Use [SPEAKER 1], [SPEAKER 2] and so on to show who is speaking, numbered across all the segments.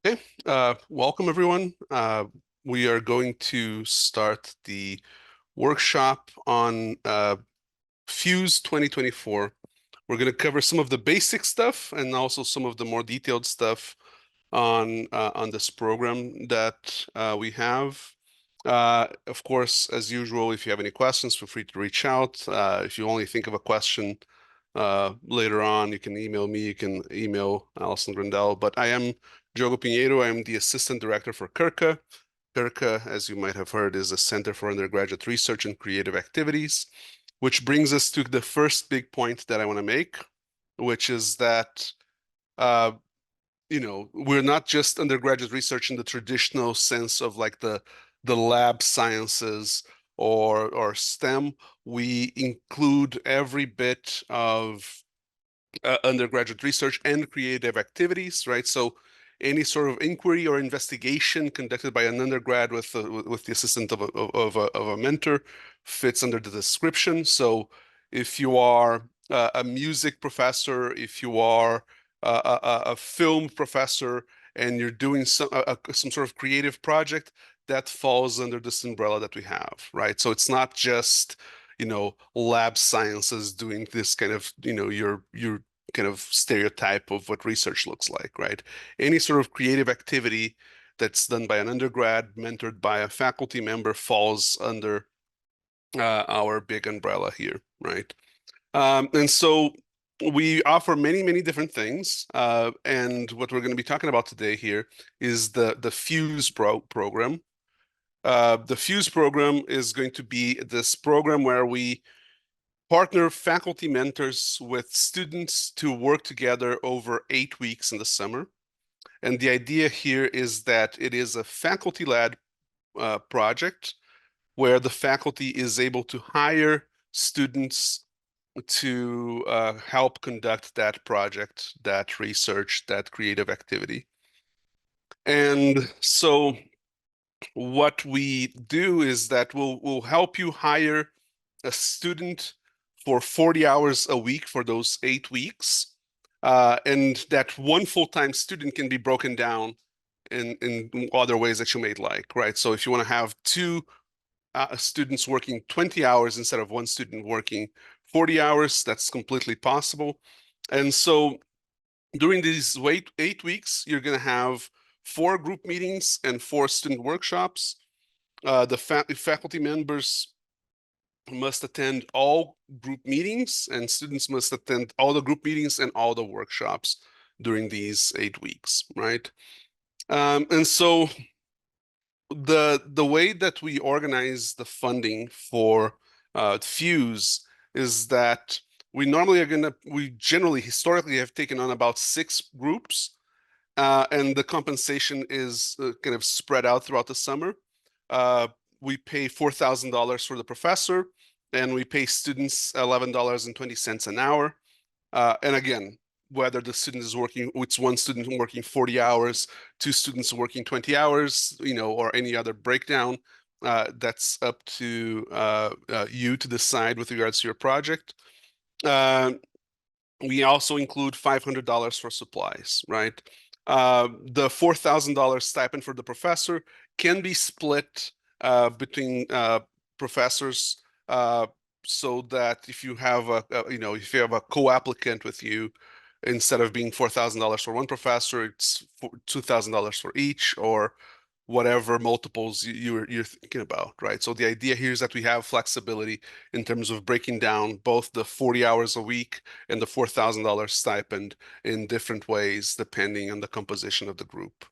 [SPEAKER 1] Okay, welcome everyone. We are going to start the workshop on Fuse 2024. We're going to cover some of the basic stuff and also some of the more detailed stuff on this program that we have. Of course, as usual, if you have any questions, feel free to reach out. If you only think of a question later on, you can email me, you can email Alison Grandel. But I am Diogo Pinheiro. I am the Assistant Director for CURCA. CURCA, as you might have heard, is a Center for Undergraduate Research and Creative Activities, which brings us to the first big point that I want to make, which is that uh, we're not just undergraduate research in the traditional sense of like the lab sciences or STEM. We include every bit of undergraduate research and creative activities, right? So any sort of inquiry or investigation conducted by an undergrad with the assistance of a mentor fits under the description. So if you are a music professor, if you are a film professor, and you're doing some sort of creative project, that falls under this umbrella that we have, right? So it's not just lab sciences doing this kind of your kind of stereotype of what research looks like, right? Any sort of creative activity that's done by an undergrad, mentored by a faculty member, falls under our big umbrella here, right? And so we offer many, many different things. And what we're going to be talking about today here is the Fuse program. The Fuse program is going to be this program where we partner faculty mentors with students to work together over 8 weeks in the summer. And the idea here is that it is a faculty-led project where the faculty is able to hire students to help conduct that project, that research, that creative activity. And so what we do is that we'll help you hire a student for 40 hours a week for those 8 weeks. And that one full-time student can be broken down in other ways that you may like, right? So if you want to have two students working 20 hours instead of one student working 40 hours, that's completely possible. And so during these 8 weeks, you're going to have 4 group meetings and 4 student workshops. The faculty members must attend all group meetings, and students must attend all the group meetings and all the workshops during these 8 weeks, right? And so the way that we organize the funding for Fuse is that we generally historically have taken on about 6 groups, and the compensation is kind of spread out throughout the summer. We pay $4,000 for the professor, and we pay students $11.20 an hour. And again, whether the student is working, it's one student working 40 hours, 2 students working 20 hours, or any other breakdown, that's up to you to decide with regards to your project. We also include $500 for supplies, right? The $4,000 stipend for the professor can be split between professors, so that if you have a co-applicant with you, instead of being $4,000 for one professor, it's $2,000 for each, or whatever multiples you're thinking about, right? So the idea here is that we have flexibility in terms of breaking down both the 40 hours a week and the $4,000 stipend in different ways depending on the composition of the group.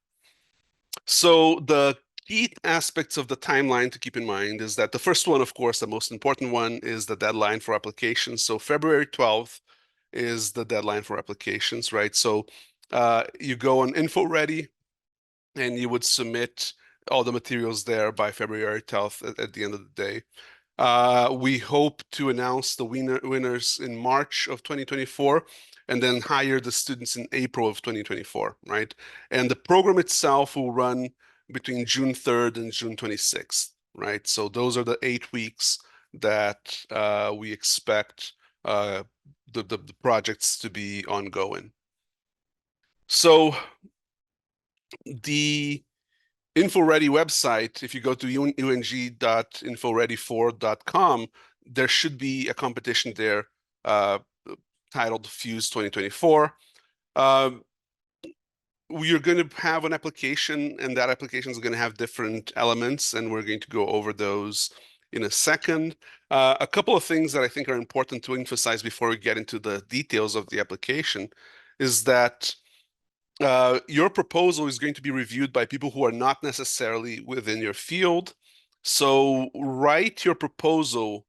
[SPEAKER 1] So the key aspects of the timeline to keep in mind is that the first one, of course, the most important one, is the deadline for applications. So February 12th is the deadline for applications, right? So you go on InfoReady and you would submit all the materials there by February 12th at the end of the day. We hope to announce the winners in March of 2024 and then hire the students in April of 2024, right? And the program itself will run between June 3rd and June 26th, right? So those are the 8 weeks that we expect the projects to be ongoing. So The InfoReady website, if you go to ung.infoready4.com, there should be a competition there uh, titled Fuse 2024. We are going to have an application, and that application is going to have different elements, and we're going to go over those in a second. A couple of things that I think are important to emphasize before we get into the details of the application is that your proposal is going to be reviewed by people who are not necessarily within your field. So write your proposal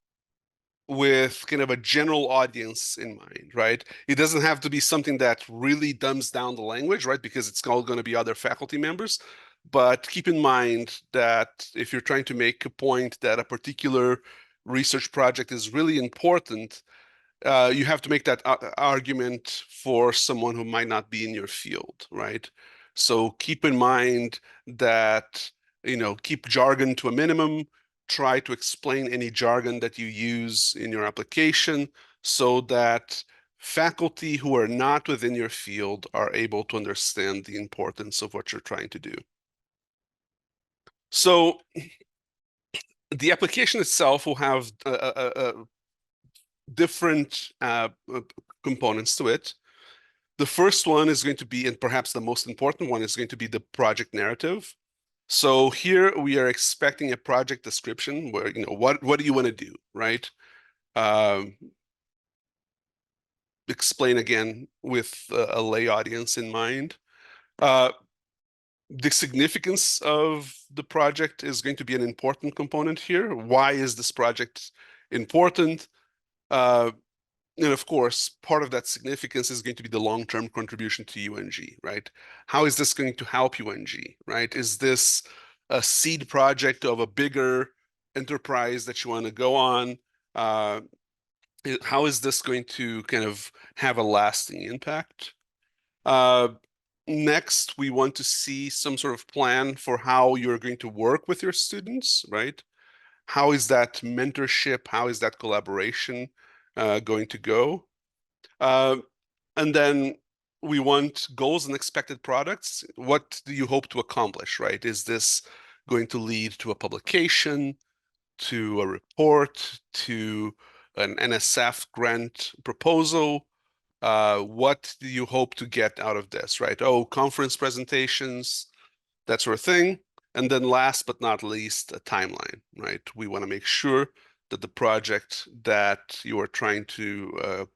[SPEAKER 1] with kind of a general audience in mind, right? It doesn't have to be something that really dumbs down the language, right? Because it's all going to be other faculty members. But keep in mind that if you're trying to make a point that a particular research project is really important, you have to make that argument for someone who might not be in your field, right? So keep in mind that, keep jargon to a minimum. Try to explain any jargon that you use in your application so that faculty who are not within your field are able to understand the importance of what you're trying to do. So the application itself will have different components to it. The first one is going to be, and perhaps the most important one, is going to be the project narrative. So here we are expecting a project description where, what do you want to do, right? Um, Explain again with a lay audience in mind. Uh, the significance of the project is going to be an important component here. Why is this project important? Uh, And of course, part of that significance is going to be the long-term contribution to UNG, right? How is this going to help UNG, right? Is this a seed project of a bigger enterprise that you want to go on? Uh, how is this going to kind of have a lasting impact? Uh, Next, we want to see some sort of plan for how you're going to work with your students, right? How is that mentorship? How is that collaboration going to go? Uh, and then we want goals and expected products. What do you hope to accomplish, right? Is this going to lead to a publication, to a report, to an NSF grant proposal? What do you hope to get out of this, right? Oh, conference presentations, that sort of thing. And then last but not least, a timeline, right? We want to make sure that the project that you are trying to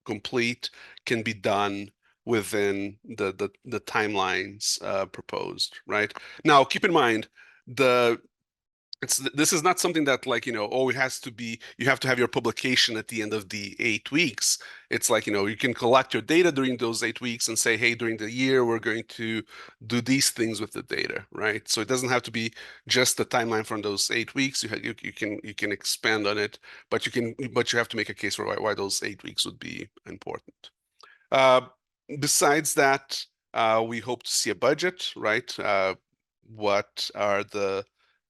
[SPEAKER 1] complete can be done within the timelines proposed, right? Now, keep in mind the this is not something that, like, oh, it has to be, you have to have your publication at the end of the 8 weeks. It's like, you can collect your data during those 8 weeks and say, hey, during the year we're going to do these things with the data, right? So it doesn't have to be just the timeline from those 8 weeks. You can expand on it, but you have to make a case for why those 8 weeks would be important. Uh, Besides that, we hope to see a budget, right? What are the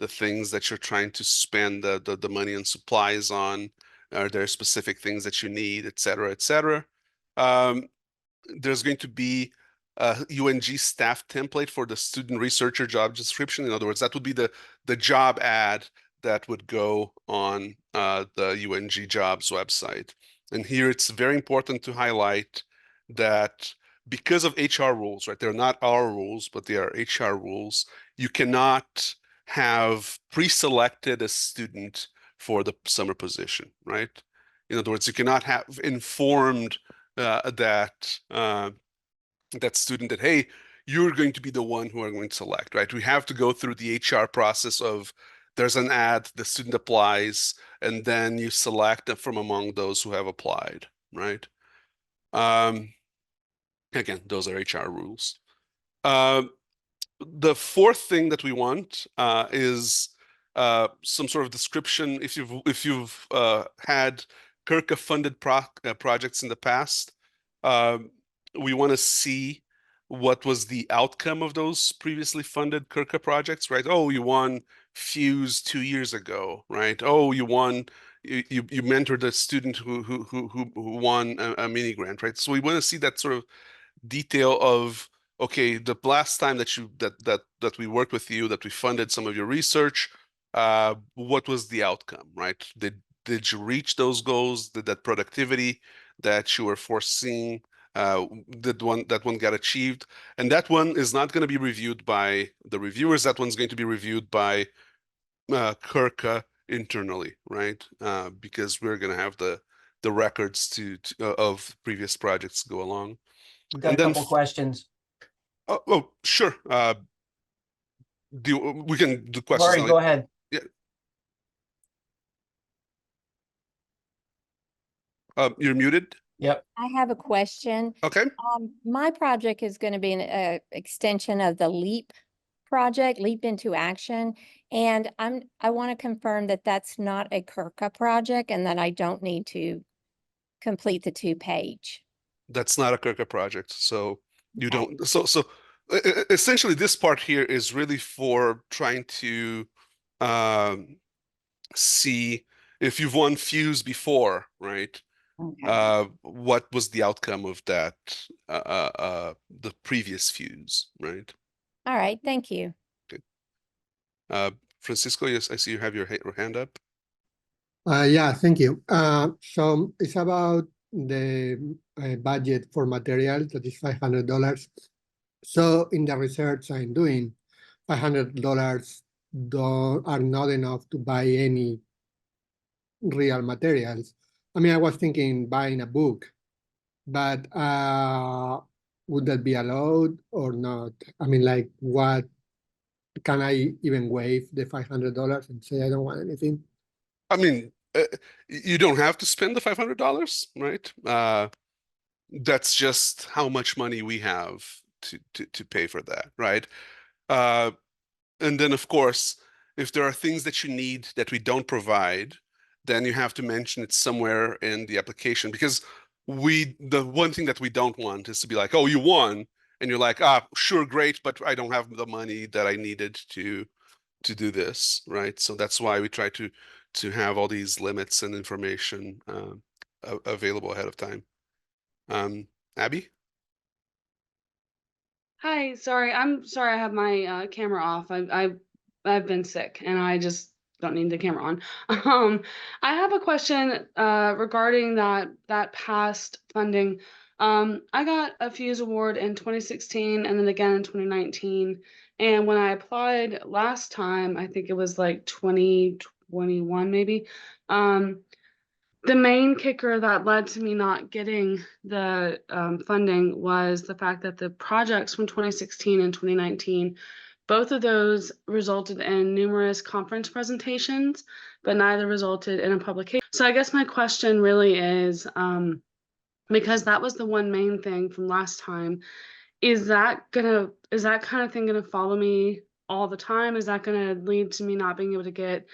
[SPEAKER 1] things that you're trying to spend the money and supplies on? Are there specific things that you need, et cetera, et cetera? There's going to be a UNG staff template for the student researcher job description. In other words, that would be the job ad that would go on the UNG jobs website. And here it's very important to highlight that because of HR rules, right? They're not our rules, but they are HR rules. You cannot have pre-selected a student for the summer position, right? In other words, you cannot have informed that student that, hey, you're going to be the one who are going to select, right? We have to go through the HR process of there's an ad, the student applies, and then you select from among those who have applied, right? Um, Again, those are HR rules. Uh, the fourth thing that we want is some sort of description. If you've had CURCA funded projects in the past, um, we want to see what was the outcome of those previously funded CURCA projects, right? Oh, you won Fuse 2 years ago, right? Oh, you mentored a student who won a mini grant, right? So we want to see that sort of detail of, okay, the last time that we worked with you, that we funded some of your research, what was the outcome, right? Did you reach those goals? Did that productivity that you were foreseeing, that one got achieved? And that one is not going to be reviewed by the reviewers. That one's going to be reviewed by CURCA internally, right? Because we're going to have the records of previous projects go along.
[SPEAKER 2] We've got
[SPEAKER 1] And
[SPEAKER 2] a
[SPEAKER 1] then,
[SPEAKER 2] couple questions.
[SPEAKER 1] oh, sure. We can do questions
[SPEAKER 2] Lori,
[SPEAKER 1] now.
[SPEAKER 2] go ahead.
[SPEAKER 1] Yeah. You're muted.
[SPEAKER 2] Yep.
[SPEAKER 3] I have a question.
[SPEAKER 1] Okay.
[SPEAKER 3] My project is going to be an extension of the LEAP project, Leap into Action. And I want to confirm that that's not a CURCA project and that I don't need to complete the 2-page.
[SPEAKER 1] That's not a CURCA project, so you
[SPEAKER 3] Okay.
[SPEAKER 1] don't. Essentially, this part here is really for trying to um, see if you've won Fuse before, right?
[SPEAKER 3] Okay.
[SPEAKER 1] What was the outcome of that, the previous Fuse, right?
[SPEAKER 3] All right. Thank you.
[SPEAKER 1] Okay. Francisco, yes, I see you have your hand up.
[SPEAKER 4] Yeah, thank you. So it's about the budget for materials, that is $500. So in the research I'm doing, $500 are not enough to buy any real materials. I mean, I was thinking buying a book, but would that be allowed or not? I mean, like, what can I even waive the $500 and say I don't want anything?
[SPEAKER 1] I mean, you don't have to spend the $500, right? That's just how much money we have to pay for that, right? Uh, and then, of course, if there are things that you need that we don't provide, then you have to mention it somewhere in the application, because the one thing that we don't want is to be like, oh, you won, and you're like, ah, sure, great, but I don't have the money that I needed to do this, right? So that's why we try to have all these limits and information available ahead of time. Abby?
[SPEAKER 5] Hi, I'm sorry I have my camera off. I've been sick and I just don't need the camera on. I have a question regarding that past funding. I got a Fuse award in 2016 and then again in 2019. And when I applied last time, I think it was like 2021 maybe. The main kicker that led to me not getting the funding was the fact that the projects from 2016 and 2019, both of those resulted in numerous conference presentations, but neither resulted in a publication. So I guess my question really is, because that was the one main thing from last time, is that kind of thing gonna follow me all the time? Is that gonna lead to me not being able to get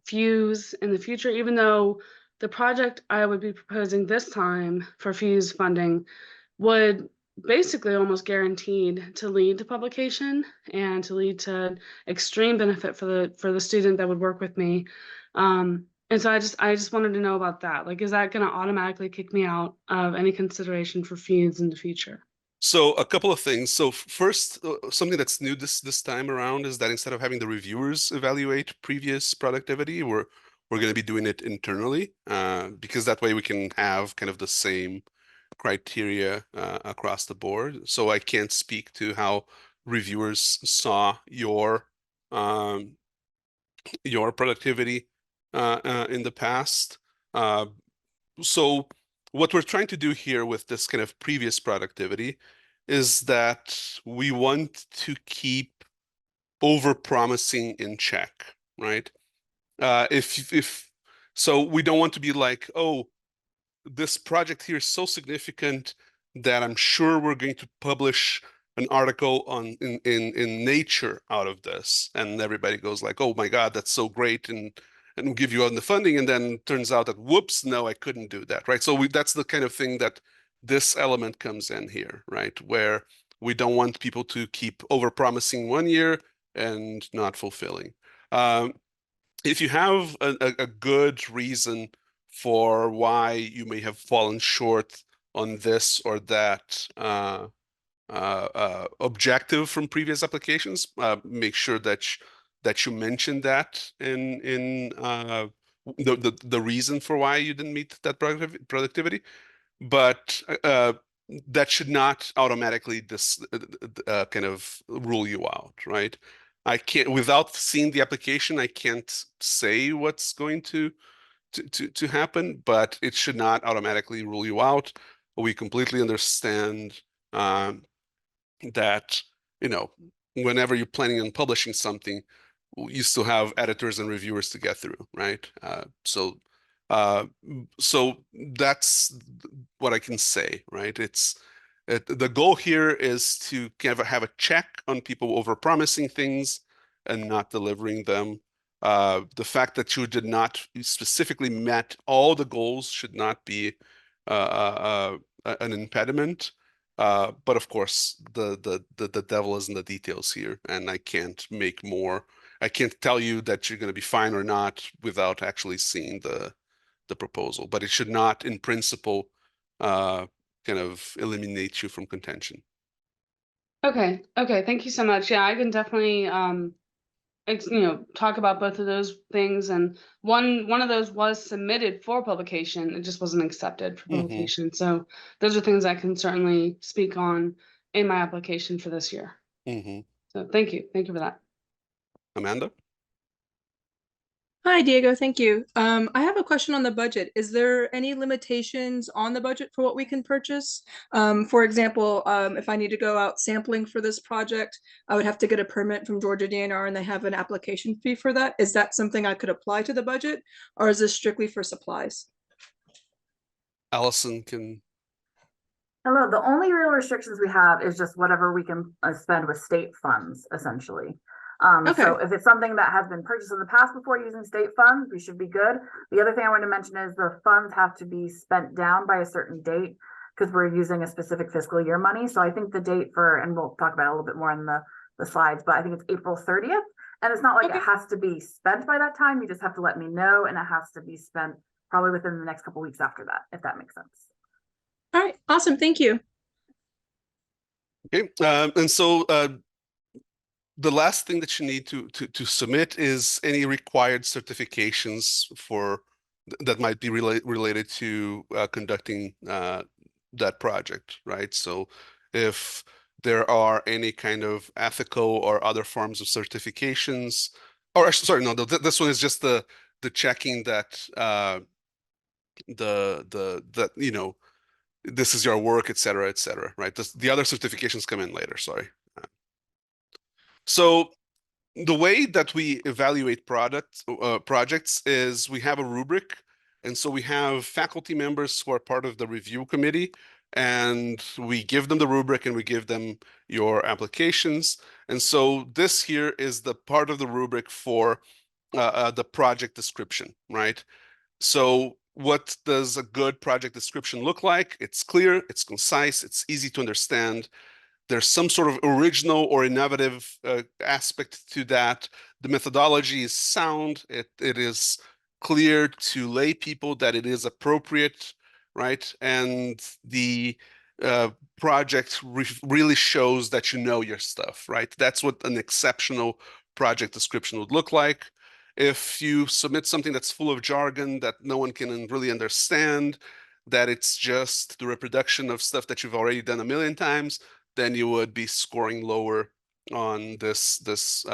[SPEAKER 5] Fuse in the future, even though the project I would be proposing this time for Fuse funding would basically almost guaranteed to lead to publication and to lead to extreme benefit for the student that would work with me. And so I just wanted to know about that. Like, is that going to automatically kick me out of any consideration for Fuse in the future?
[SPEAKER 1] So a couple of things. So first, something that's new this time around is that instead of having the reviewers evaluate previous productivity, we're going to be doing it internally, because that way we can have kind of the same criteria across the board. So I can't speak to how reviewers saw your productivity in the past. So what we're trying to do here with this kind of previous productivity is that we want to keep over-promising in check, right? If so, we don't want to be like, oh, this project here is so significant that I'm sure we're going to publish an article in Nature out of this, and everybody goes like, oh my God, that's so great, and we'll give you all the funding, and then turns out that whoops, no, I couldn't do that, right? So that's the kind of thing that this element comes in here, right? Where we don't want people to keep over-promising one year and not fulfilling. If you have a good reason for why you may have fallen short on this or that objective from previous applications. Make sure that that you mention that in the reason for why you didn't meet that productivity, but that should not automatically kind of rule you out, right? I can't, without seeing the application, I can't say what's going to happen, but it should not automatically rule you out. We completely understand that, you know, whenever you're planning on publishing something, you still have editors and reviewers to get through, right? So that's what I can say, right? The goal here is to kind of have a check on people over-promising things and not delivering them. The fact that you did not specifically met all the goals should not be an impediment. But of course, the devil is in the details here, and I can't make more. I can't tell you that you're going to be fine or not without actually seeing the proposal. But it should not, in principle, kind of eliminate you from contention.
[SPEAKER 5] Okay. Okay. Thank you so much. Yeah, I can definitely talk about both of those things. And one of those was submitted for publication. It just wasn't accepted for publication. So those are things I can certainly speak on in my application for this year. So thank you. Thank you for that.
[SPEAKER 1] Amanda?
[SPEAKER 2] Hi, Diego. Thank you. I have a question on the budget. Is there any limitations on the budget for what we can purchase? For example, if I need to go out sampling for this project, I would have to get a permit from Georgia DNR and they have an application fee for that. Is that something I could apply to the budget, or is this strictly for supplies?
[SPEAKER 1] Allison can.
[SPEAKER 6] Hello, the only real restrictions we have is just whatever we can spend with state funds, essentially. So if it's something that has been purchased in the past before using state funds, we should be good. The other thing I want to mention is the funds have to be spent down by a certain date because we're using a specific fiscal year money. So I think the date and we'll talk about it a little bit more in the slides, but I think it's April 30th. And it's not like it has to be spent by that time. You just have to let me know, and it has to be spent probably within the next couple of weeks after that, if that makes sense.
[SPEAKER 2] All right, awesome. Thank you.
[SPEAKER 1] Okay, and so the last thing that you need to submit is any required certifications that might be related to conducting that project, right? So if there are any kind of ethical or other forms of certifications, or sorry, no, this one is just the checking that that this is your work, et cetera, right? The other certifications come in later, sorry. So the way that we evaluate projects is we have a rubric. And so we have faculty members who are part of the review committee, and we give them the rubric and we give them your applications. And so this here is the part of the rubric for the project description, right? So what does a good project description look like? It's clear, it's concise, it's easy to understand. There's some sort of original or innovative aspect to that. The methodology is sound. It is clear to lay people that it is appropriate, right? And the project really shows that you know your stuff, right? That's what an exceptional project description would look like. If you submit something that's full of jargon that no one can really understand, that it's just the reproduction of stuff that you've already done a million times, then you would be scoring lower on this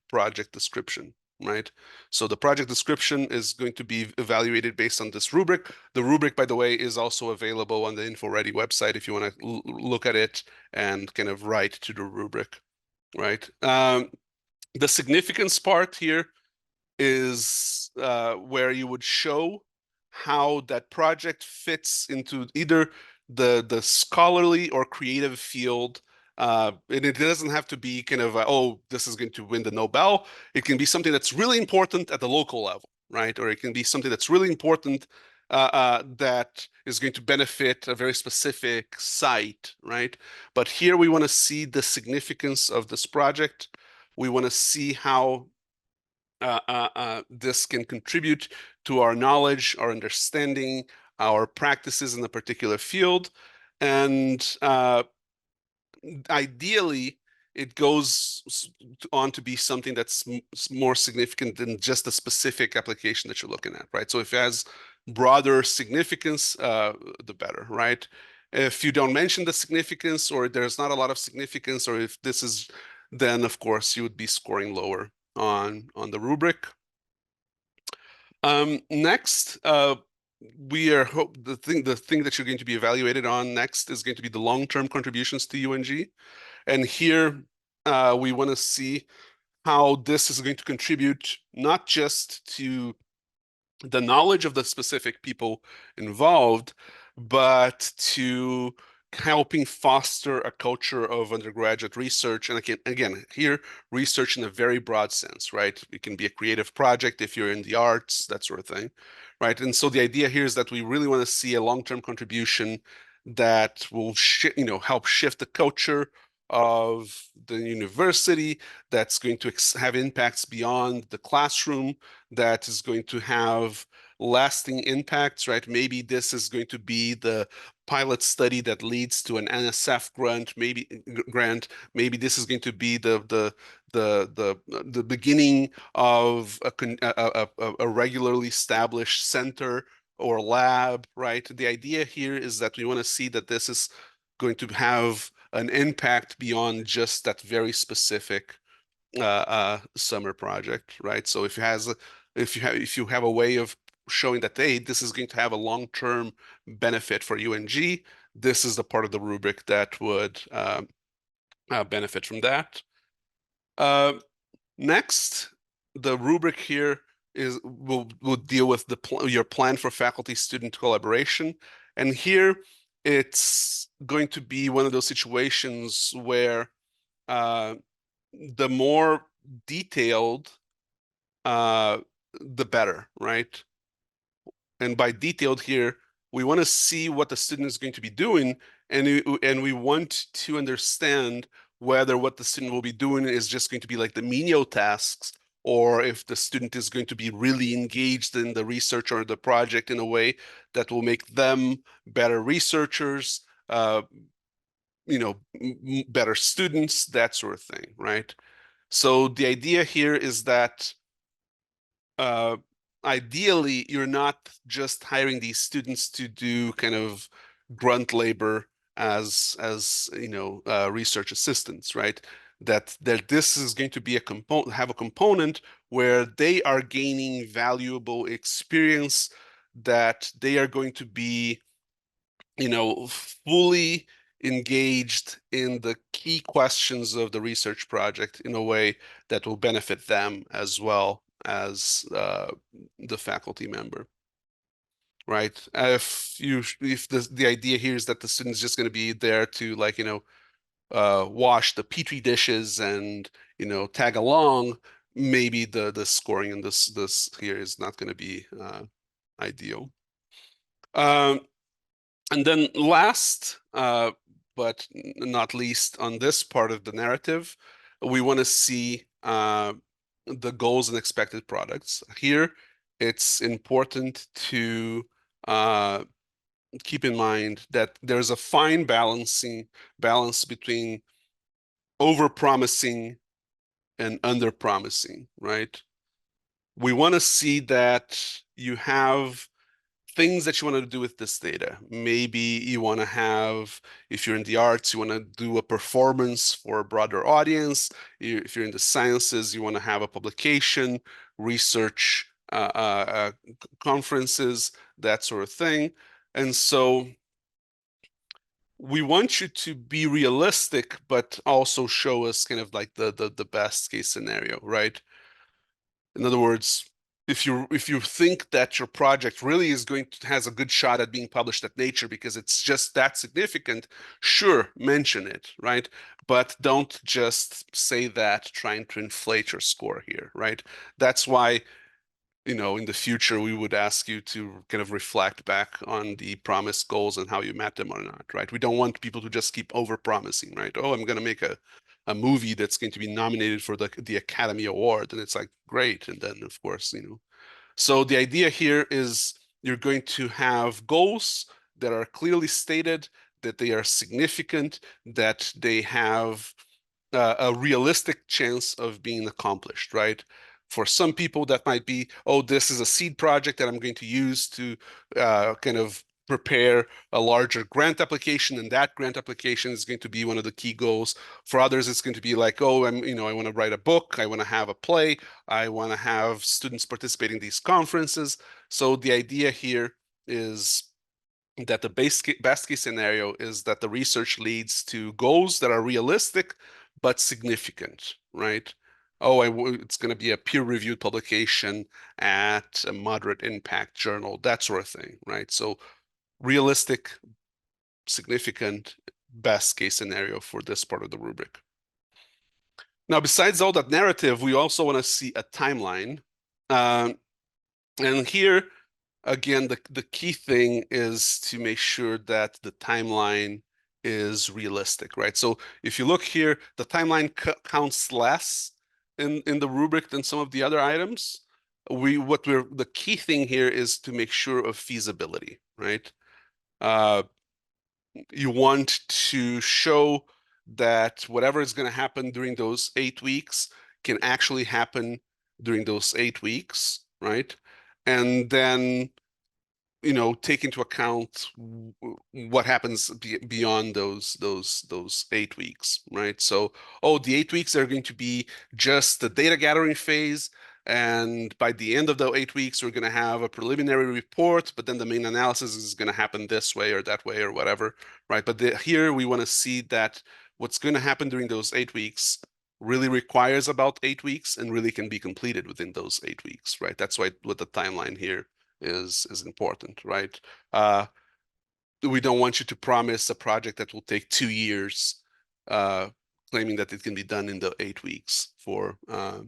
[SPEAKER 1] project description, right? So the project description is going to be evaluated based on this rubric. The rubric, by the way, is also available on the InfoReady website if you want to look at it and kind of write to the rubric, right? The significance part here is where you would show how that project fits into either the scholarly or creative field. And it doesn't have to be kind of, oh, this is going to win the Nobel. It can be something that's really important at the local level, right? Or it can be something that's really important that is going to benefit a very specific site, right? But here we want to see the significance of this project. We want to see how this can contribute to our knowledge, our understanding, our practices in a particular field. And ideally, it goes on to be something that's more significant than just the specific application that you're looking at, right? So if it has broader significance, the better, right? If you don't mention the significance, or there's not a lot of significance, or if this is, then of course you would be scoring lower on the rubric. Next, we are the thing that you're going to be evaluated on next is going to be the long-term contributions to UNG. And here we want to see how this is going to contribute not just to the knowledge of the specific people involved, but to helping foster a culture of undergraduate research. And again, here, research in a very broad sense, right? It can be a creative project if you're in the arts, that sort of thing, right? And so the idea here is that we really want to see a long-term contribution that will help shift the culture of the university, that's going to have impacts beyond the classroom, that is going to have lasting impacts, right? Maybe this is going to be the pilot study that leads to an NSF grant, maybe this is going to be the beginning of a regularly established center or lab, right? The idea here is that we want to see that this is going to have an impact beyond just that very specific summer project, right? So if you have a way of showing that, hey, this is going to have a long-term benefit for UNG, this is the part of the rubric that would benefit from that. Next, the rubric here will deal with your plan for faculty-student collaboration, and here it's going to be one of those situations where the more detailed, the better, right? And by detailed here, we want to see what the student is going to be doing, and we want to understand whether what the student will be doing is just going to be like the menial tasks, or if the student is going to be really engaged in the research or the project in a way that will make them better researchers, better students, that sort of thing, right? So the idea here is that ideally, you're not just hiring these students to do kind of grunt labor as research assistants, right? That this is going to be have a component where they are gaining valuable experience, that they are going to be, fully engaged in the key questions of the research project in a way that will benefit them as well as the faculty member, right? If the idea here is that the student's just going to be there to wash the petri dishes and tag along, maybe the scoring in this here is not going to be ideal. And then last, but not least on this part of the narrative, we want to see the goals and expected products. Here, it's important to keep in mind that there's a fine balance between over-promising and under-promising, right? We want to see that you have things that you want to do with this data. Maybe you want to have, if you're in the arts, you want to do a performance for a broader audience. If you're in the sciences, you want to have a publication, research conferences, that sort of thing. And so we want you to be realistic, but also show us kind of like the best case scenario, right? In other words, if you think that your project really has a good shot at being published at Nature because it's just that significant, sure, mention it, right? But don't just say that trying to inflate your score here, right? That's why, in the future, we would ask you to kind of reflect back on the promised goals and how you met them or not, right? We don't want people to just keep over-promising, right? Oh, I'm going to make a movie that's going to be nominated for the Academy Award, and it's like, great. And then, of course, So the idea here is you're going to have goals that are clearly stated, that they are significant, that they have a realistic chance of being accomplished, right? For some people, that might be, oh, this is a seed project that I'm going to use to kind of prepare a larger grant application, and that grant application is going to be one of the key goals. For others, it's going to be like, oh, I want to write a book, I want to have a play, I want to have students participate in these conferences. So the idea here is that the best case scenario is that the research leads to goals that are realistic but significant, right? Oh, it's going to be a peer-reviewed publication at a moderate impact journal, that sort of thing, right? So realistic, significant, best case scenario for this part of the rubric. Now, besides all that narrative, we also want to see a timeline. And here, again, the key thing is to make sure that the timeline is realistic, right? So if you look here, the timeline counts less in the rubric than some of the other items. The key thing here is to make sure of feasibility, right? You want to show that whatever is going to happen during those 8 weeks can actually happen during those 8 weeks, right? And then, take into account what happens beyond those 8 weeks, right? So, the 8 weeks are going to be just the data gathering phase, and by the end of the 8 weeks, we're going to have a preliminary report, but then the main analysis is going to happen this way or that way or whatever, right? But here we want to see that what's going to happen during those 8 weeks really requires about 8 weeks and really can be completed within those 8 weeks, right? That's why what the timeline here is important, right? We don't want you to promise a project that will take 2 years, claiming that it can be done in the 8 weeks for the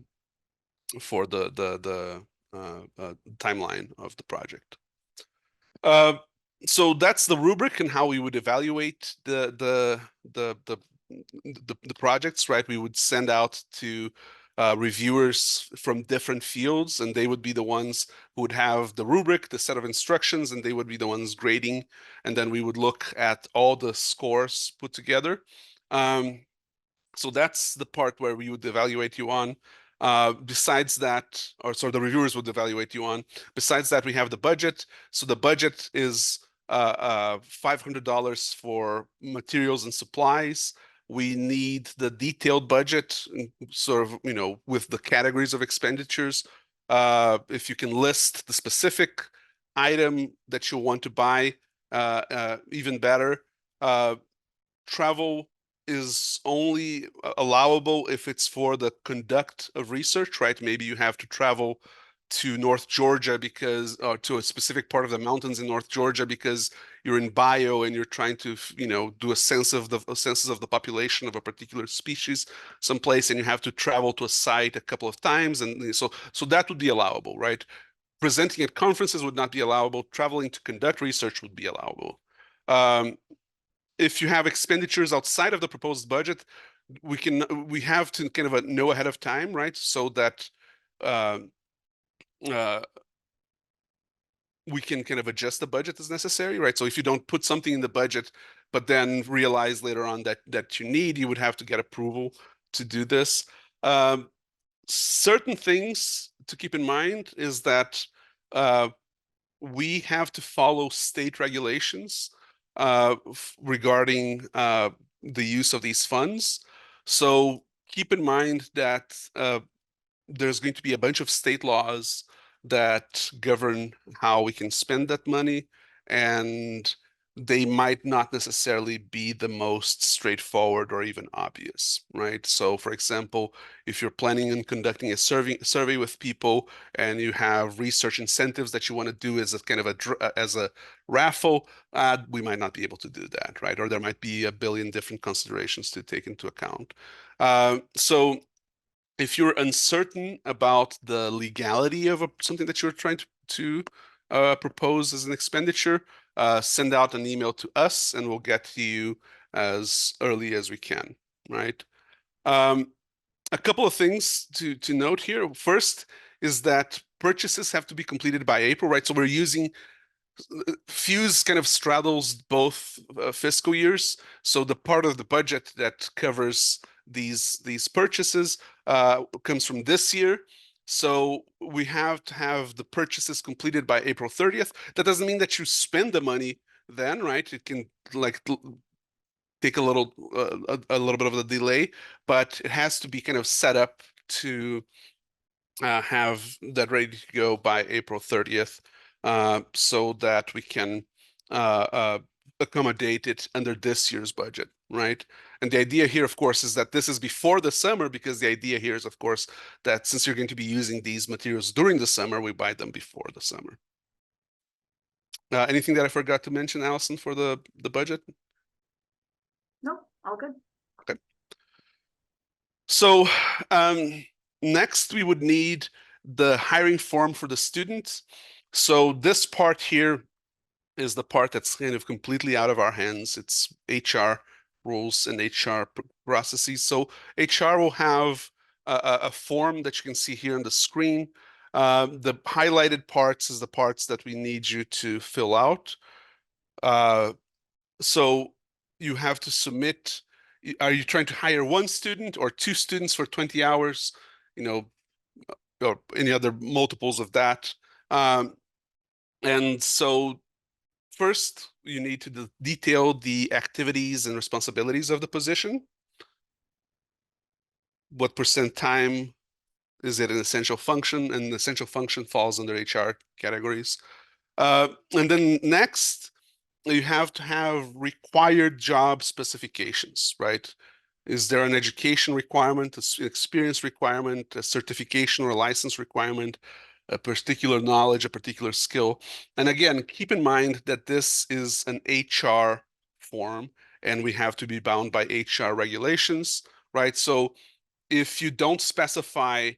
[SPEAKER 1] timeline of the project. So that's the rubric and how we would evaluate the projects, right? We would send out to reviewers from different fields, and they would be the ones who would have the rubric, the set of instructions, and they would be the ones grading. And then we would look at all the scores put together. So that's the part where we would evaluate you on. Besides that, the reviewers would evaluate you on. Besides that, we have the budget. So the budget is $500 for materials and supplies. We need the detailed budget, sort of, with the categories of expenditures. If you can list the specific item that you want to buy, even better. Travel is only allowable if it's for the conduct of research, right? Maybe you have to travel to North Georgia or to a specific part of the mountains in North Georgia because you're in bio and you're trying to, do a census of the population of a particular species someplace, and you have to travel to a site a couple of times, and so that would be allowable, right? Presenting at conferences would not be allowable. Traveling to conduct research would be allowable. If you have expenditures outside of the proposed budget, we have to kind of know ahead of time, right? So that we can kind of adjust the budget as necessary, right? So if you don't put something in the budget, but then realize later on that you would have to get approval to do this. Certain things to keep in mind is that we have to follow state regulations regarding the use of these funds. So keep in mind that there's going to be a bunch of state laws that govern how we can spend that money, and they might not necessarily be the most straightforward or even obvious, right? So, for example, if you're planning on conducting a survey with people and you have research incentives that you want to do as a kind of as a raffle, we might not be able to do that, right? Or there might be a billion different considerations to take into account. So if you're uncertain about the legality of something that you're trying to propose as an expenditure, send out an email to us and we'll get to you as early as we can, right? A couple of things to note here. First is that purchases have to be completed by April, right? So we're using Fuse kind of straddles both fiscal years. So the part of the budget that covers these purchases comes from this year. So we have to have the purchases completed by April 30th. That doesn't mean that you spend the money then, right? It can like take a little bit of a delay, but it has to be kind of set up to have that ready to go by April 30th, so that we can accommodate it under this year's budget, right? And the idea here, of course, is that this is before the summer, because the idea here is, of course, that since you're going to be using these materials during the summer, we buy them before the summer. Anything that I forgot to mention, Allison, for the budget?
[SPEAKER 6] Nope, all good.
[SPEAKER 1] Okay. So next, we would need the hiring form for the students. So this part here is the part that's kind of completely out of our hands. It's HR rules and HR processes. So HR will have a form that you can see here on the screen. The highlighted parts is the parts that we need you to fill out. So you have to submit. Are you trying to hire one student or two students for 20 hours? You know, or any other multiples of that. And so first, you need to detail the activities and responsibilities of the position. What percent time is it an essential function? And the essential function falls under HR categories. And then next, you have to have required job specifications, right? Is there an education requirement, an experience requirement, a certification or a license requirement, a particular knowledge, a particular skill? And again, keep in mind that this is an HR form and we have to be bound by HR regulations, right? So if you don't specify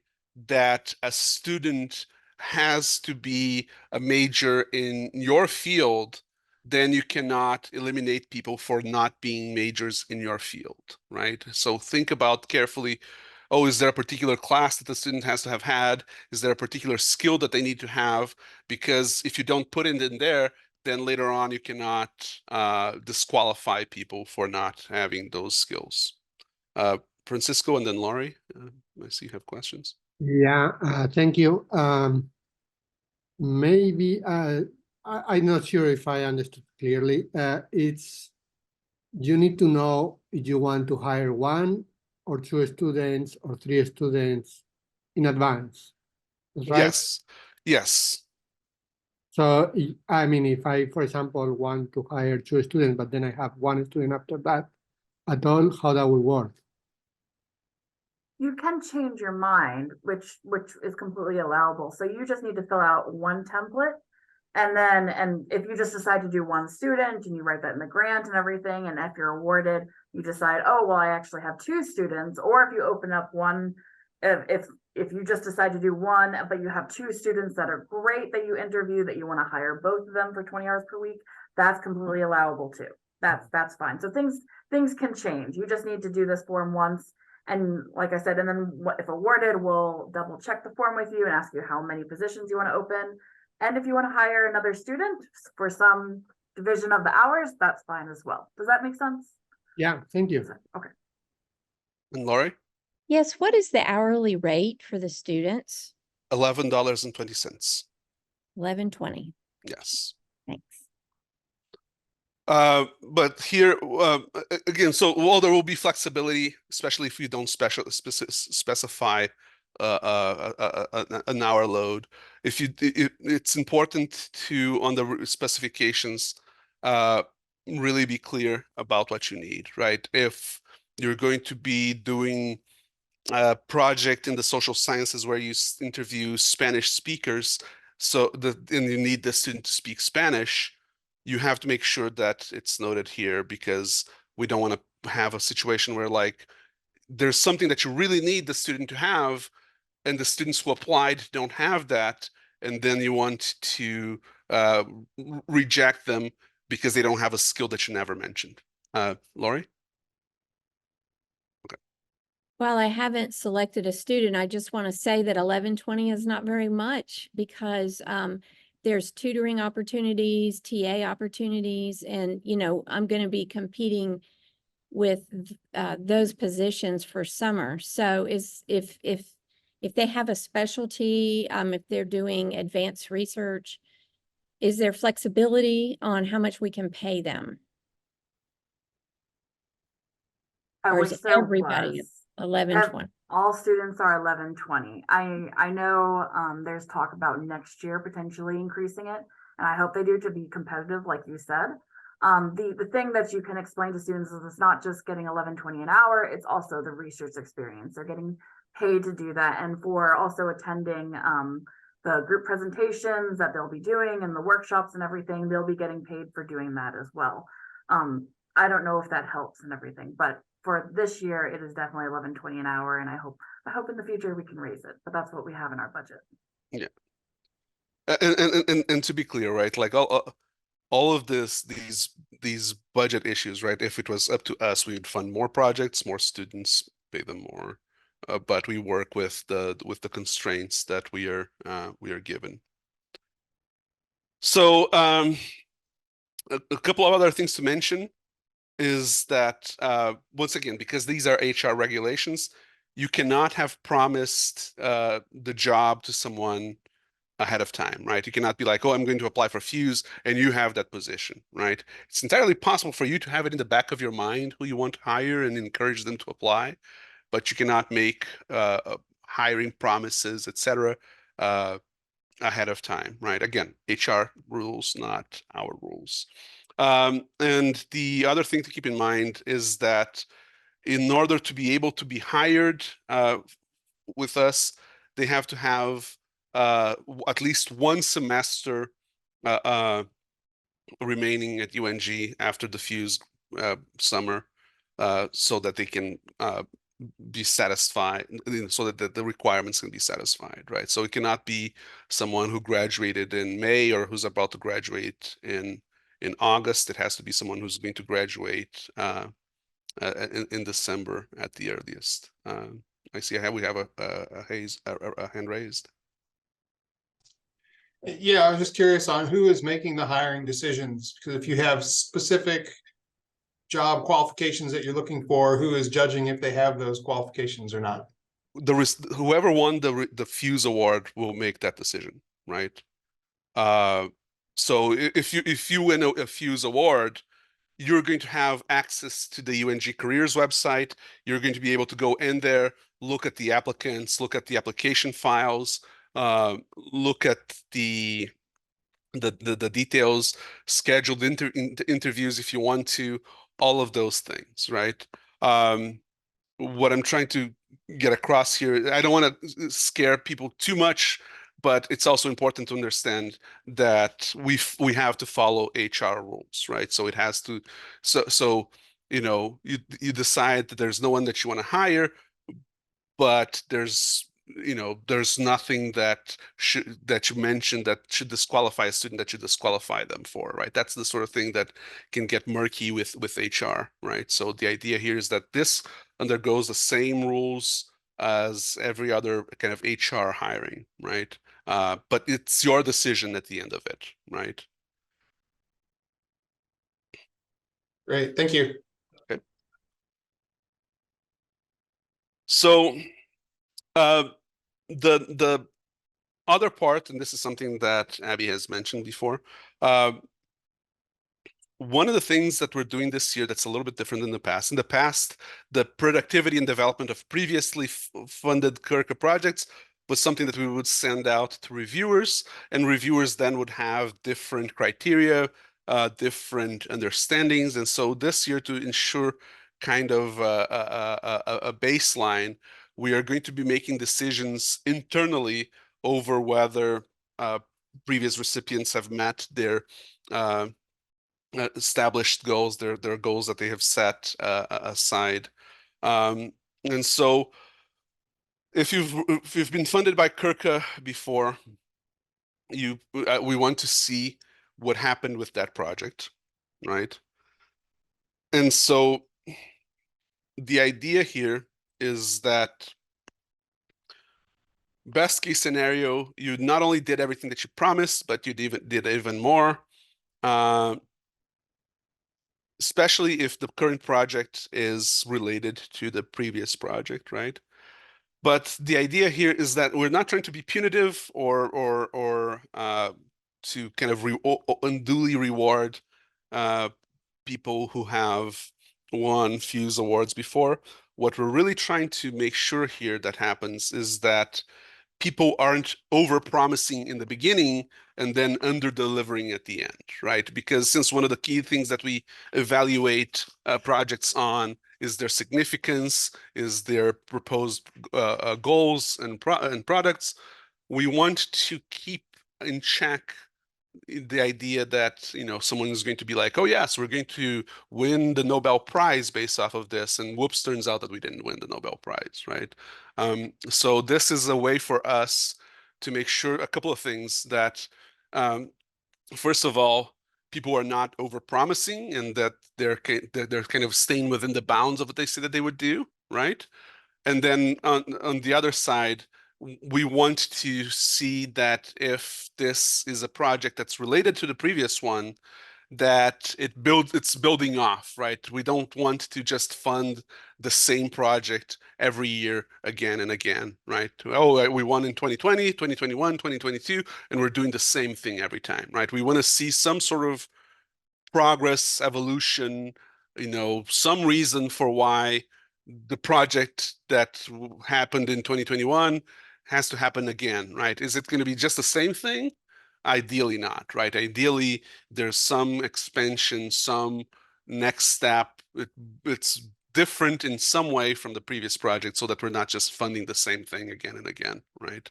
[SPEAKER 1] that a student has to be a major in your field, then you cannot eliminate people for not being majors in your field, right? So think about carefully, oh, is there a particular class that the student has to have had? Is there a particular skill that they need to have? Because if you don't put it in there, then later on you cannot disqualify people for not having those skills. Francisco and then Laurie, I see you have questions.
[SPEAKER 4] Yeah, thank you. Maybe I'm not sure if I understood clearly. It's you need to know if you want to hire one or two students or three students in advance, right?
[SPEAKER 1] Yes, yes.
[SPEAKER 4] So, I mean, if I, for example, want to hire two students, but then I have one student after that, at all, how that will work?
[SPEAKER 6] You can change your mind, which is completely allowable. So you just need to fill out one template. And if you just decide to do one student and you write that in the grant and everything, and if you're awarded, you decide, oh, well, I actually have two students. Or if you open up one, if you just decide to do one, but you have two students that are great that you interview, that you want to hire both of them for 20 hours per week, that's completely allowable too. That's fine. So things can change. You just need to do this form once. And like I said, and then if awarded, we'll double check the form with you and ask you how many positions you want to open. And if you want to hire another student for some division of the hours, that's fine as well. Does that make sense?
[SPEAKER 4] Yeah, thank you.
[SPEAKER 6] Okay.
[SPEAKER 1] And Laurie?
[SPEAKER 3] Yes, what is the hourly rate for the students?
[SPEAKER 1] $11.20.
[SPEAKER 3] $11.20.
[SPEAKER 1] Yes.
[SPEAKER 3] Thanks.
[SPEAKER 1] But here, again, so while there will be flexibility, especially if you don't specify an hour load, it's important to, on the specifications, really be clear about what you need, right? If you're going to be doing a project in the social sciences where you interview Spanish speakers, and you need the student to speak Spanish, you have to make sure that it's noted here, because we don't want to have a situation where like there's something that you really need the student to have and the students who applied don't have that, and then you want to reject them because they don't have a skill that you never mentioned. Laurie? Okay.
[SPEAKER 3] While I haven't selected a student, I just want to say that $11.20 is not very much, because there's tutoring opportunities, TA opportunities, and, you know, I'm going to be competing with those positions for summer. So if they have a specialty, if they're doing advanced research, is there flexibility on how much we can pay them?
[SPEAKER 6] I
[SPEAKER 3] Or
[SPEAKER 6] wish
[SPEAKER 3] is
[SPEAKER 6] there
[SPEAKER 3] everybody
[SPEAKER 6] was.
[SPEAKER 3] 1120?
[SPEAKER 6] All students are 1120. I know there's talk about next year potentially increasing it, and I hope they do to be competitive, like you said. The thing that you can explain to students is it's not just getting 1120 an hour, it's also the research experience. They're getting paid to do that, and for also attending the group presentations that they'll be doing and the workshops and everything, they'll be getting paid for doing that as well. I don't know if that helps and everything, but for this year, it is definitely 1120 an hour, and I hope in the future we can raise it. But that's what we have in our budget.
[SPEAKER 1] Yeah. And to be clear, right? Like all of these budget issues, right? If it was up to us, we would fund more projects, more students, pay them more. But we work with the constraints that we are given. So a couple of other things to mention is that once again, because these are HR regulations, you cannot have promised the job to someone ahead of time, right? You cannot be like, oh, I'm going to apply for Fuse and you have that position, right? It's entirely possible for you to have it in the back of your mind who you want to hire and encourage them to apply, but you cannot make hiring promises, etc., ahead of time, right? Again, HR rules, not our rules. And the other thing to keep in mind is that in order to be able to be hired with us, they have to have at least one semester remaining at UNG after the Fuse summer, so that they can be satisfied, so that the requirements can be satisfied, right? So it cannot be someone who graduated in May or who's about to graduate in August. It has to be someone who's going to graduate in December at the earliest. I see we have a hand raised.
[SPEAKER 7] Yeah, I was just curious on who is making the hiring decisions, because if you have specific job qualifications that you're looking for, who is judging if they have those qualifications or not?
[SPEAKER 1] Whoever won the Fuse award will make that decision, right? So if you win a Fuse award, you're going to have access to the UNG Careers website. You're going to be able to go in there, look at the applicants, look at the application files, look at the details, scheduled interviews if you want to, all of those things, right? What I'm trying to get across here, I don't want to scare people too much, but it's also important to understand that we have to follow HR rules, right? So it has to, so you know, you decide that there's no one that you want to hire, but there's nothing that you mentioned that should disqualify a student that should disqualify them for, right? That's the sort of thing that can get murky with HR, right? So the idea here is that this undergoes the same rules as every other kind of HR hiring, right? But it's your decision at the end of it, right?
[SPEAKER 7] Great, thank you.
[SPEAKER 1] Okay. So the other part, and this is something that Abby has mentioned before, one of the things that we're doing this year that's a little bit different than the past. In the past, the productivity and development of previously funded CURCA projects was something that we would send out to reviewers, and reviewers then would have different criteria, different understandings. And so this year, to ensure kind of a baseline, we are going to be making decisions internally over whether previous recipients have met their established goals, their goals that they have set aside. And so if you've been funded by CURCA before, we want to see what happened with that project, right? And so the idea here is that best case scenario, you not only did everything that you promised, but you did even more. Especially if the current project is related to the previous project, right? But the idea here is that we're not trying to be punitive or to kind of unduly reward people who have won Fuse awards before. What we're really trying to make sure here that happens is that people aren't over-promising in the beginning and then under-delivering at the end, right? Because since one of the key things that we evaluate projects on is their significance, is their proposed goals and products, we want to keep in check the idea that, you know, someone is going to be like, oh yes, we're going to win the Nobel Prize based off of this, and whoops, turns out that we didn't win the Nobel Prize, right? So this is a way for us to make sure a couple of things that, first of all, people are not over-promising and that they're kind of staying within the bounds of what they say that they would do, right? And then on the other side, we want to see that if this is a project that's related to the previous one, that it's building off, right? We don't want to just fund the same project every year again and again, right? Oh, we won in 2020, 2021, 2022, and we're doing the same thing every time, right? We want to see some sort of progress, evolution, you know, some reason for why the project that happened in 2021 has to happen again, right? Is it going to be just the same thing? Ideally not, right? Ideally, there's some expansion, some next step. It's different in some way from the previous project so that we're not just funding the same thing again and again, right?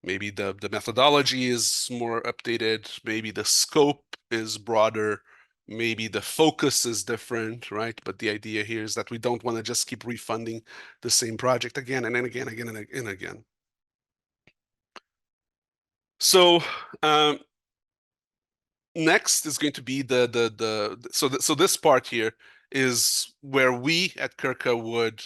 [SPEAKER 1] Maybe the methodology is more updated, maybe the scope is broader, maybe the focus is different, right? But the idea here is that we don't want to just keep refunding the same project again and then again and again. So next is going to be so this part here is where we at CURCA would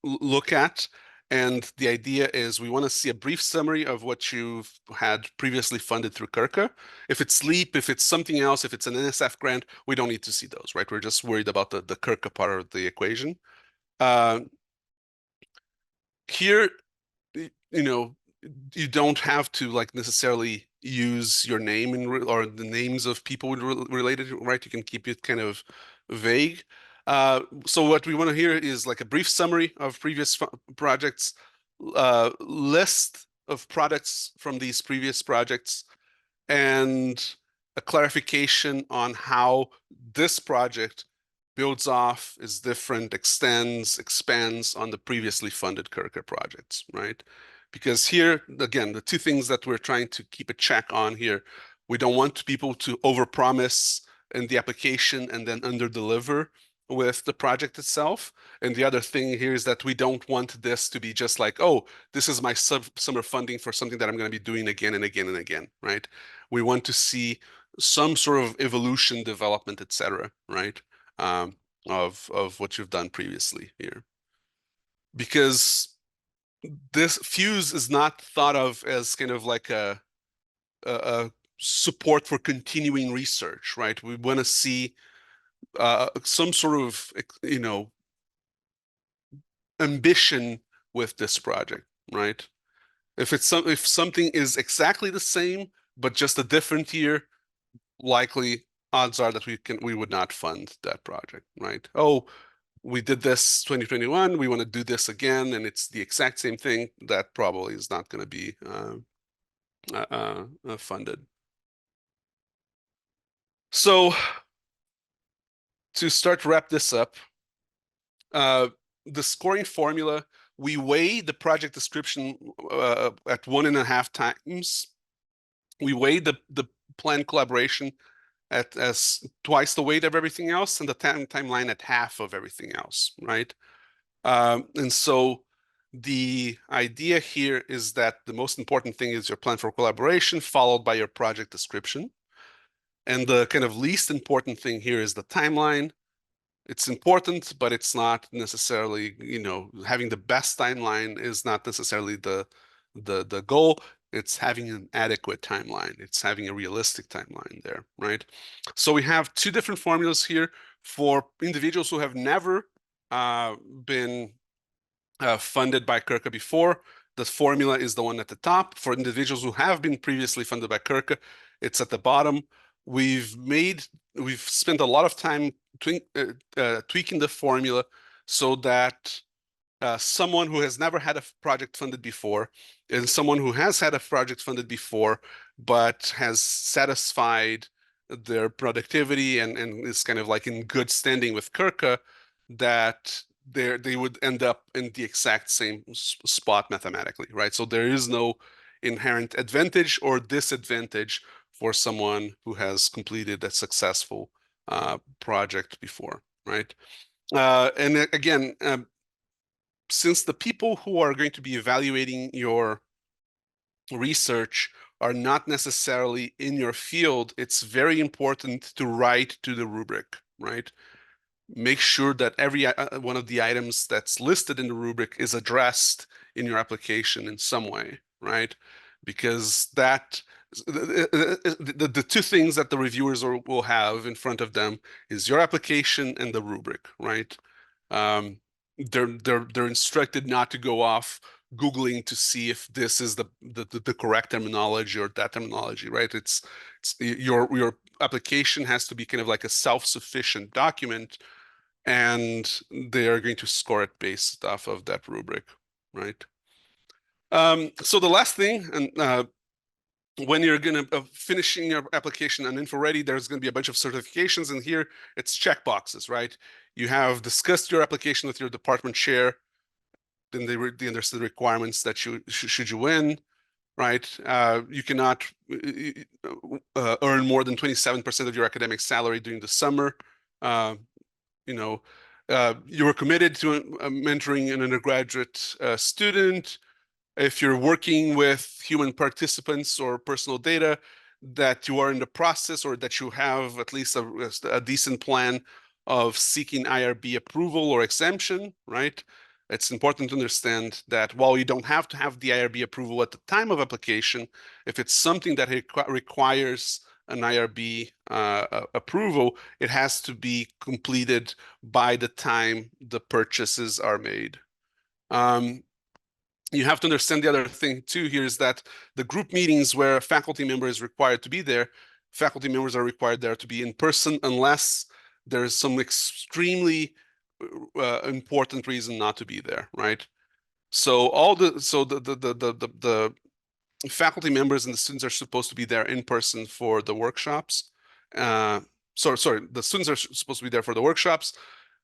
[SPEAKER 1] look at. And the idea is we want to see a brief summary of what you've had previously funded through CURCA. If it's LEAP, if it's something else, if it's an NSF grant, we don't need to see those, right? We're just worried about the CURCA part of the equation. Here, you know, you don't have to like necessarily use your name or the names of people related, right? You can keep it kind of vague. So what we want to hear is like a brief summary of previous projects, list of products from these previous projects, and a clarification on how this project builds off, is different, extends, expands on the previously funded CURCA projects, right? Because here, again, the two things that we're trying to keep a check on here, we don't want people to overpromise in the application and then underdeliver with the project itself. And the other thing here is that we don't want this to be just like, oh, this is my summer funding for something that I'm going to be doing again and again and again, right? We want to see some sort of evolution, development, etc., right? Of what you've done previously here. Because this Fuse is not thought of as kind of like a support for continuing research, right? We want to see some sort of, you know, ambition with this project, right? If something is exactly the same but just a different year, likely odds are that we would not fund that project, right? Oh, we did this 2021, we want to do this again, and it's the exact same thing. That probably is not going to be funded. So to start to wrap this up, the scoring formula, we weigh the project description at 1.5 times. We weigh the planned collaboration as twice the weight of everything else, and the timeline at half of everything else, right? And so the idea here is that the most important thing is your plan for collaboration, followed by your project description. And the kind of least important thing here is the timeline. It's important, but it's not necessarily, having the best timeline is not necessarily the goal. It's having an adequate timeline. It's having a realistic timeline there, right? So we have two different formulas here for individuals who have never been funded by CURCA before. The formula is the one at the top. For individuals who have been previously funded by CURCA, it's at the bottom. We've spent a lot of time tweaking the formula so that someone who has never had a project funded before and someone who has had a project funded before but has satisfied their productivity and is kind of like in good standing with CURCA, that they would end up in the exact same spot mathematically, right? So there is no inherent advantage or disadvantage for someone who has completed a successful project before, right? And again, since the people who are going to be evaluating your research are not necessarily in your field, it's very important to write to the rubric, right? Make sure that every one of the items that's listed in the rubric is addressed in your application in some way, right? Because the two things that the reviewers will have in front of them is your application and the rubric, right? They're instructed not to go off Googling to see if this is the correct terminology or that terminology, right? It's your application has to be kind of like a self-sufficient document, and they are going to score it based off of that rubric, right? So the last thing, and when you're going to finishing your application on InfoReady, there's going to be a bunch of certifications, and here it's checkboxes, right? You have discussed your application with your department chair, then they understand the requirements that should you win, right? You cannot earn more than 27% of your academic salary during the summer. You were committed to mentoring an undergraduate student. If you're working with human participants or personal data, that you are in the process or that you have at least a decent plan of seeking IRB approval or exemption, right? It's important to understand that while you don't have to have the IRB approval at the time of application, if it's something that requires an IRB approval, it has to be completed by the time the purchases are made. You have to understand the other thing too here is that the group meetings where a faculty member is required to be there, faculty members are required there to be in person unless there's some extremely important reason not to be there, right? So the faculty members and the students are supposed to be there in person for the workshops. The students are supposed to be there for the workshops,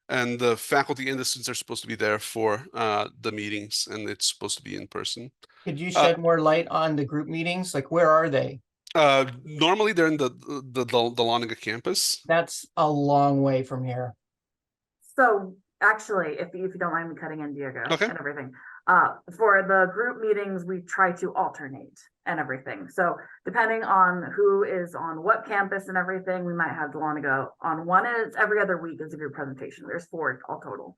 [SPEAKER 1] and the faculty and the students are supposed to be there for the meetings, and it's supposed to be in person.
[SPEAKER 8] Could you shed more light on the group meetings? Like, where are they?
[SPEAKER 1] Normally they're in the Lonaga campus.
[SPEAKER 8] That's a long way from here.
[SPEAKER 6] So actually, if you don't mind me cutting in, Diogo,
[SPEAKER 1] Okay.
[SPEAKER 6] and everything, for the group meetings, we try to alternate and everything. So depending on who is on what campus and everything, we might have Lonaga on one, and it's every other week is a group presentation. There's 4 all total.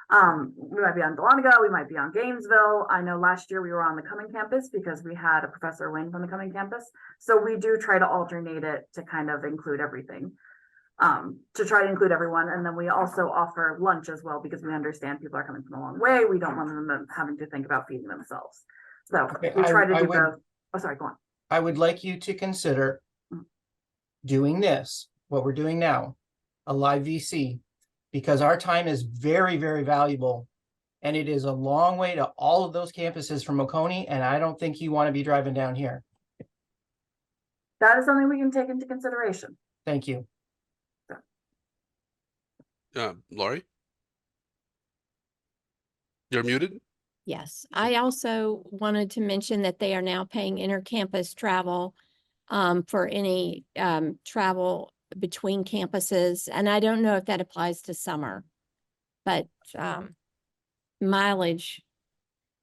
[SPEAKER 6] We might be on Lonaga, we might be on Gainesville. I know last year we were on the Cumming campus because we had a Professor Wing from the Cumming campus. So we do try to alternate it to kind of include everything. To try to include everyone. And then we also offer lunch as well, because we understand people are coming from a long way. We don't want them having to think about feeding themselves. So
[SPEAKER 8] Okay,
[SPEAKER 6] we try to
[SPEAKER 8] I
[SPEAKER 6] do
[SPEAKER 8] would-
[SPEAKER 6] both. Oh, sorry, go on.
[SPEAKER 8] I would like you to consider doing this, what we're doing now, a live VC, because our time is very, very valuable. And it is a long way to all of those campuses from Oconee, and I don't think you want to be driving down here.
[SPEAKER 6] That is something we can take into consideration.
[SPEAKER 8] Thank you.
[SPEAKER 1] Laurie? You're muted?
[SPEAKER 3] Yes, I also wanted to mention that they are now paying intercampus travel for any travel between campuses. And I don't know if that applies to summer, but mileage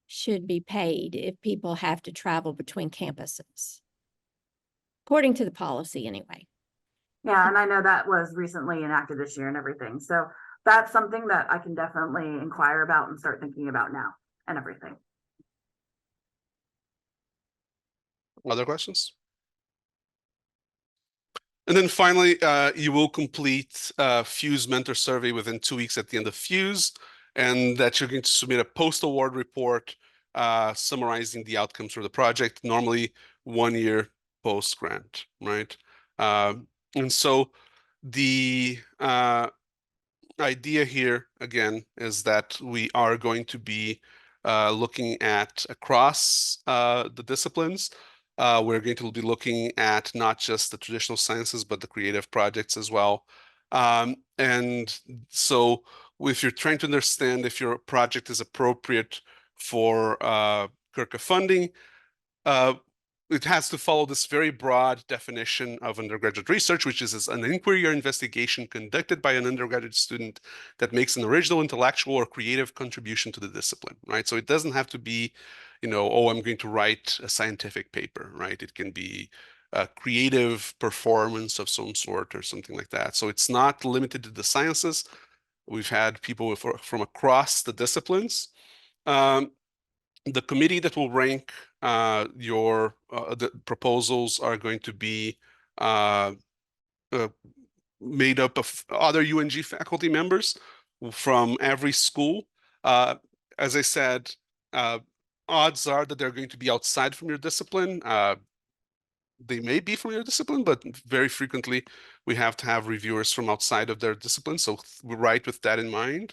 [SPEAKER 3] should be paid if people have to travel between campuses, according to the policy anyway.
[SPEAKER 6] Yeah, and I know that was recently enacted this year and everything. So that's something that I can definitely inquire about and start thinking about now and everything.
[SPEAKER 1] Other questions? And then finally, you will complete Fuse mentor survey within 2 weeks at the end of Fuse, and that you're going to submit a post-award report summarizing the outcomes for the project, normally 1 year post-grant, right? And so the idea here, again, is that we are going to be looking at across the disciplines. We're going to be looking at not just the traditional sciences, but the creative projects as well. And so if you're trying to understand if your project is appropriate for CURCA funding, it has to follow this very broad definition of undergraduate research, which is an inquiry or investigation conducted by an undergraduate student that makes an original intellectual or creative contribution to the discipline, right? So it doesn't have to be, oh, I'm going to write a scientific paper, right? It can be a creative performance of some sort or something like that. So it's not limited to the sciences. We've had people from across the disciplines. The committee that will rank the proposals are going to be made up of other UNG faculty members from every school. As I said, odds are that they're going to be outside from your discipline. They may be from your discipline, but very frequently we have to have reviewers from outside of their discipline. So we write with that in mind.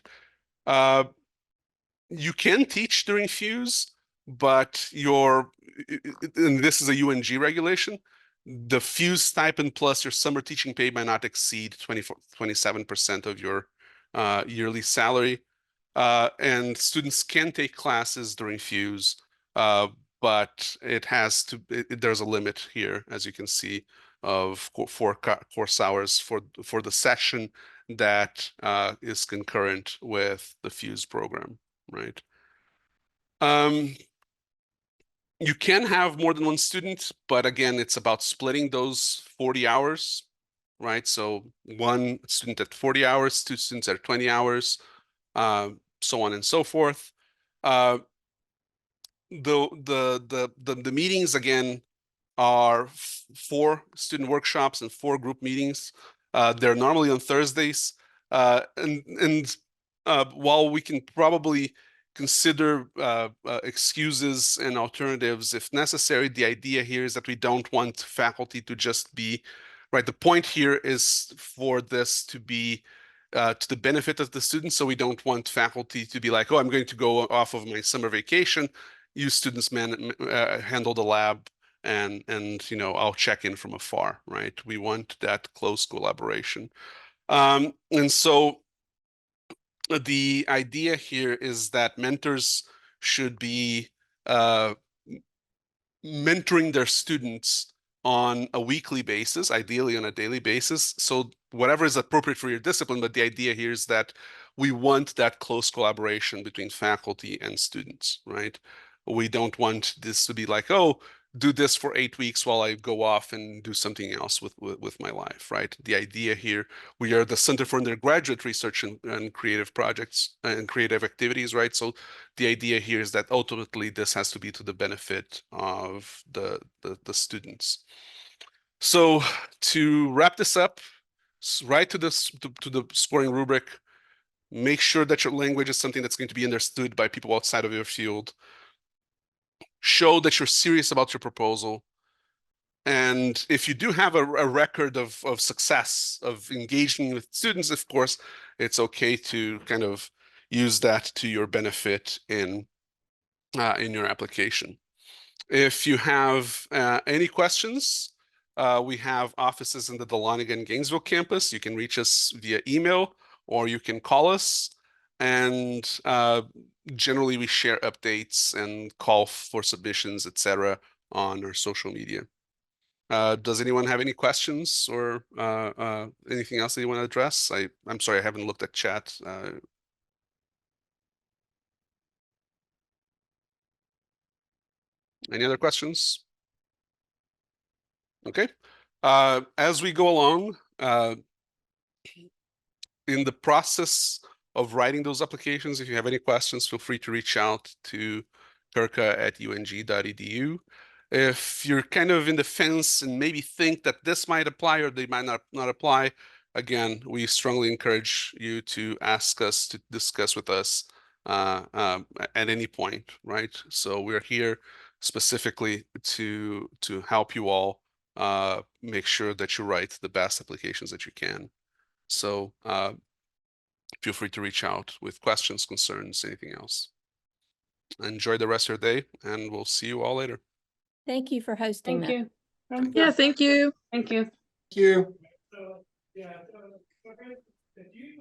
[SPEAKER 1] You can teach during Fuse, but and this is a UNG regulation, the Fuse stipend plus your summer teaching pay might not exceed 27% of your yearly salary. And students can take classes during Fuse, but there's a limit here, as you can see, of 4 course hours for the session that is concurrent with the Fuse program. Right. You can have more than one student, but again, it's about splitting those 40 hours, right? So 1 student at 40 hours, 2 students at 20 hours, so on and so forth. The meetings again are 4 student workshops and 4 group meetings. They're normally on Thursdays, and while we can probably consider excuses and alternatives if necessary, the idea here is that we don't want faculty to just be, right? The point here is for this to be to the benefit of the students. So we don't want faculty to be like, oh, I'm going to go off of my summer vacation. You students handle the lab and I'll check in from afar, right? We want that close collaboration. And so the idea here is that mentors should be mentoring their students on a weekly basis, ideally on a daily basis. So whatever is appropriate for your discipline, but the idea here is that we want that close collaboration between faculty and students, right? We don't want this to be like, oh, do this for 8 weeks while I go off and do something else with my life, right? The idea here, we are the Center for Undergraduate Research and Creative Projects and Creative Activities, right? So the idea here is that ultimately this has to be to the benefit of the students. So to wrap this up, right to the scoring rubric, make sure that your language is something that's going to be understood by people outside of your field. Show that you're serious about your proposal. And if you do have a record of success, of engaging with students, of course, it's okay to kind of use that to your benefit in your application. If you have any questions, we have offices in the Dahlonega and Gainesville campus. You can reach us via email or you can call us. And generally, we share updates and call for submissions, etc., on our social media. Does anyone have any questions or anything else that you want to address? I'm sorry, I haven't looked at chat. Any other questions? Okay. As we go along, in the process of writing those applications, if you have any questions, feel free to reach out to curca@ung.edu. If you're kind of in the fence and maybe think that this might apply or they might not apply, again, we strongly encourage you to ask us to discuss with us at any point, right? So we're here specifically to help you all make sure that you write the best applications that you can. So feel free to reach out with questions, concerns, anything else. Enjoy the rest of your day, and we'll see you all later.
[SPEAKER 3] Thank you for hosting
[SPEAKER 5] Thank
[SPEAKER 3] that.
[SPEAKER 5] you.
[SPEAKER 2] Yeah, thank you.
[SPEAKER 5] Thank you.
[SPEAKER 7] Thank you.